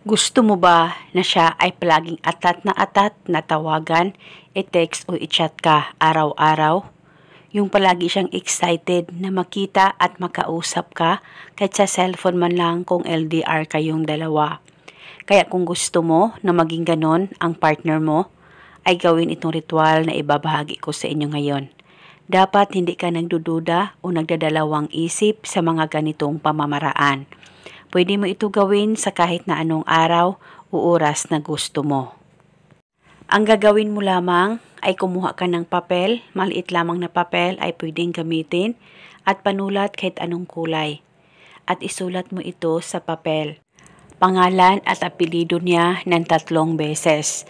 Gusto mo ba na siya ay palaging atat na tawagan, i-text o i-chat ka araw-araw? Yung palagi siyang excited na makita at makausap ka kahit sa cellphone man lang kung LDR kayong dalawa. Kaya kung gusto mo na maging ganon ang partner mo, ay gawin itong ritual na ibabahagi ko sa inyo ngayon. Dapat hindi ka nagdududa o nagdadalawang isip sa mga ganitong pamamaraan. Pwede mo ito gawin sa kahit na anong araw o oras na gusto mo. Ang gagawin mo lamang ay kumuha ka ng papel, maliit lamang na papel ay pwedeng gamitin at panulat kahit anong kulay. At isulat mo ito sa papel. Pangalan at apelyido niya ng 3 beses.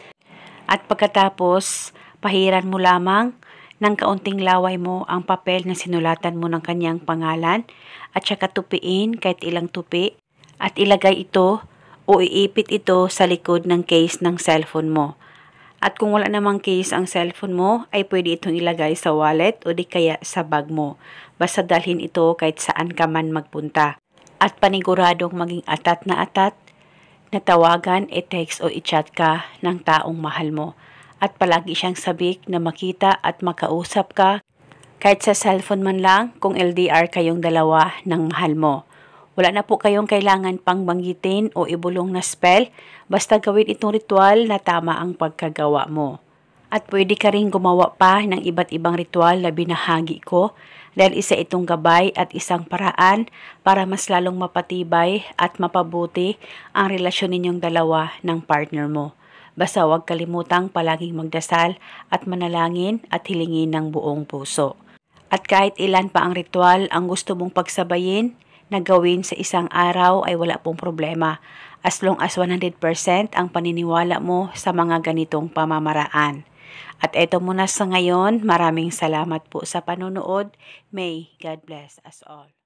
At pagkatapos, pahiran mo lamang ng kaunting laway mo ang papel na sinulatan mo ng kanyang pangalan at saka tupiin kahit ilang tupi at ilagay ito o iipit ito sa likod ng case ng cellphone mo. At kung wala namang case ang cellphone mo, ay pwede itong ilagay sa wallet o di kaya sa bag mo. Basta dalhin ito kahit saan ka man magpunta. At paniguradong maging atat na tawagan, i-text o i-chat ka ng taong mahal mo. At palagi siyang sabik na makita at makausap ka kahit sa cellphone man lang kung LDR kayong dalawa ng mahal mo. Wala na po kayong kailangan pang banggitin o ibulong na spell, basta gawin itong ritual na tama ang pagkagawa mo. At pwede ka rin gumawa pa ng iba't ibang ritual na binahagi ko dahil isa itong gabay at isang paraan para mas lalong mapatibay at mapabuti ang relasyon ninyong dalawa ng partner mo. Basta huwag kalimutang palaging magdasal at manalangin at hilingin ng buong puso. At kahit ilan pa ang ritual ang gusto mong pagsabayin na gawin sa isang araw ay wala pong problema as long as 100% ang paniniwala mo sa mga ganitong pamamaraan. At eto muna sa ngayon, maraming salamat po sa panonood. May God bless us all.